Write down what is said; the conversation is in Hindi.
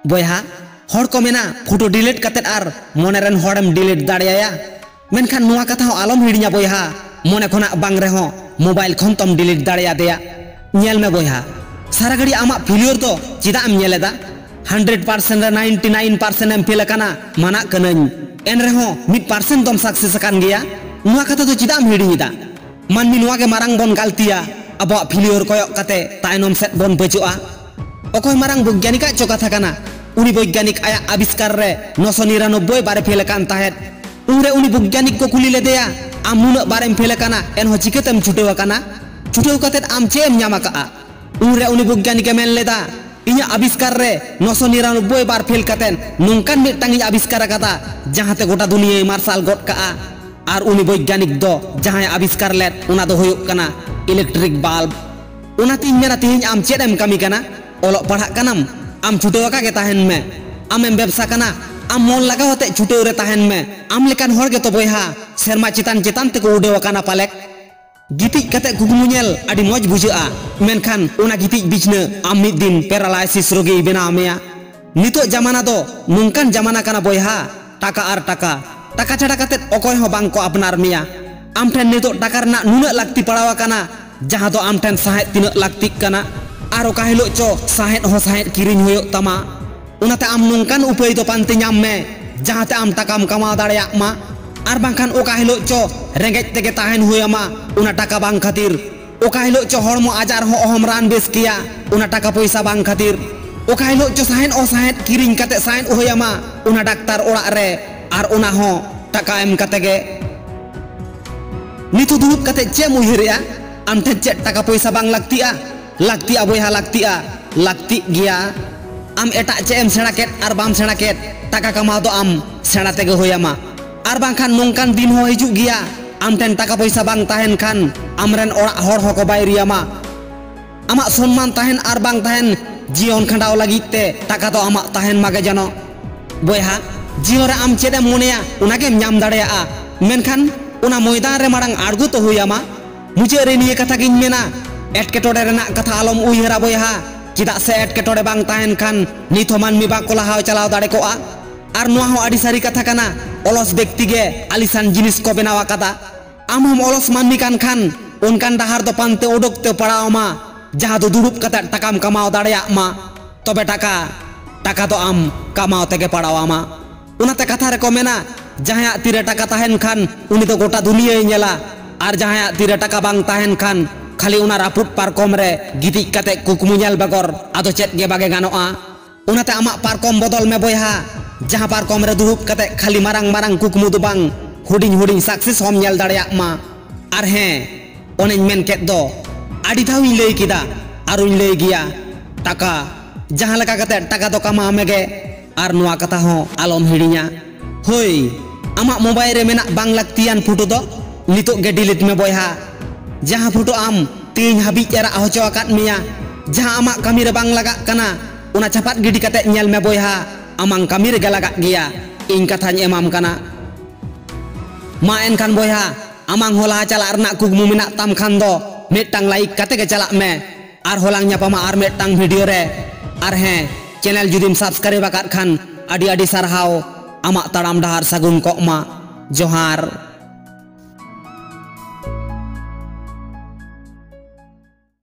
बोयहा हर को मेना फोटो डिलीट कतेत आर मोनेरन हरम डिलीट दाड़ेया मेनखान नुआ कथा हो आलम हिड़िया बोयहा मोने खना बांग रेहो मोबाइल खन तम डिलीट दाड़ेया देया नेल में बोयहा सारा घड़ी आमा फेलियर तो चिदा एम नेलेदा 100% रे 99% एम फेल काना माना कनन एन रेहो 1% तम सक्सेस कान गया नुआ कथा तो चिदा एम हिड़िदा मानमी नुआ के मारांग बन गालतिया अब फेलियर कोयक कते तायनम सेट बन बजुआ अकोय मारांग वैज्ञानिक चो कथा काना उनी वैज्ञानिक आया आविष्कार रे 999 बारे फेल कान ताहेत उनरे उनी वैज्ञानिक को कुली लेदेया आम नुना बारे फेल काना एन हो चिकेतेम छुटेव काना छुटेव कतेत आम चेम ᱧᱟᱢ काआ उनरे उनी वैज्ञानिक मेन लेदा इᱧᱟ आविष्कार रे 999 बार फेल कतेन नोंकान मिटटांग आविष्कार कादा जहाते गोटा दुनिया मार्शल गड काआ आर उनी वैज्ञानिक दो जहां आविष्कार लेत उना दो होयुक काना इलेक्ट्रिक बाल्ब उनाते मेना तिहिñ आम चेदम कामी काना ओलो पढ़ा कानाम आम छुटेव का के ताहेन में आमेम व्यवसा काना आम मन लगा होते छुटेव रे ताहेन में आम लेकान हर के तो बोयहा सेरमा चितान चितान ते को उडेव काना पालेक गितिज कते कुकमु नेल आदि मज बुझा मेनखान उना गितिज बिचने आम मिद दिन पैरालाइसिस रोगी बेना मेया नितो जमाना दो नोंकान जमाना काना बोयहा टाका आर टाका टाका छाड़ा कते अकोय हो बांग को अपनार मेया आम ठेन नितो टाका रना नुना लागती पड़ावा काना जहां दो आम ठेन साहेत तिना लागती काना आर ओका हिलो चो साहेत हो साहेत किरिñ होयो तमा उनाते आम नोंकान उपाय दो पांते ᱧᱟᱢ में जहाते आम टाकाम कमा दाड़ेया मा आर बांखान ओका हिलो चो रेंगेज तेगे ताहेन हुयामा उना टाका बांग खातिर ओका हिलो चो हरमो आजार हो अहम रान बेस किया उना टाका पैसा बांग खातिर ओका हिलो चो साहेन ओ साहेत किरिñ कते साहेन होयामा उना डाक्तार ओड़ा रे आर उना हो टाका एम कते गे नितो दुरुब कते चे मुहिरिया आम ठे चे टाका पैसा बांग लागतिया बोयहा लागती गया आम एटा चे एम सेणा केत आर बाम सेणा केत टाका कमाव दो आम सेणा तेगे होयामा आर बांखान नोंकान दिन हो हिजुग गया आम ठेन टाका पैसा बांग ताहेन खान आमरेन ओड़ा हर हको बायरियामा आमा सम्मान ताहेन आर बांग ताहेन जीवन खंडाव लागित ते टाका तो आमा ताहेन मागे जानो बोयहा जीवन रे आम चेदे मोनेया उनागे ᱧᱟᱢ दाड़ेया मेनखान उना मैदान रे मारांग आड़गो तो हुयामा मुझे रे निये कथा गिन मेना एटकेटोड़े रेना कथा आलम उयहरा बोयहा चिदा से एटकेटोड़े बांग ताहेन खान नित हो मानमी बाको लाहाव चलाव दाड़े कोआ आर नुआ हो आड़ी सारी कथा काना अलस व्यक्ति गे आलिसान जिनिस को बनावा कादा आम हम अलस मानमी कान खान उनकान डाहार दो पानते ओडोकते पड़ावमा जहां दो दुरुब कता टाकाम कमाव दाड़ेया मा तबे टाका तो आम कमाव तेगे पड़ावामा उनाते कथा रे को मेना जहां तीरे टाका ताहेन खान उनी तो गोटा दुनिया नेला आर जहां तीरे टाका बांग ताहेन खान खाली उना रापुट पारकम रे गितिज कते कुकमु नेल बगर आदो चेत गे बागे गानोआ उनाते आमा पारकम बदल में बोयहा जहां पारकम रे दुरुब कते खाली मारांग मारांग कुकमु दो बांग हुडिñ हुडिñ सक्सेस हम नेल दाड़ेया मा आर हे ओनेñ मेन केत दो आड़ी धाव लई किदा आरुñ लई गिया टाका जहां लगा कते टाका दो कमा मेगे आर नुआ कथा हो आलम हिड़िña होय आमा मोबाइल रे मेना बांग लागतियान फोटो दो नितो गे डिलीट में बोयहा जहां फोटो आम तीन हाबी एरा होचो आकात मिया जहां आमा कमी रे बांग लगा कना उना चापात गिडी कते नेल में बोयहा आमांग कमी रे लगा गया इन कथाñ एमाम कना मा एनखान बोयहा आमांग होला चला रना कुकमु मेना ताम खान दो मेटटांग लाइक कते गे चला में आर होलांग ᱧᱟᱯᱟᱢᱟ आर मेटटांग वीडियो रे आर हे चैनल जुदिम सब्सक्राइब आकात खान आडी आडी सारहाव आमा ताड़ाम डाहार सागुन कोमा जोहार।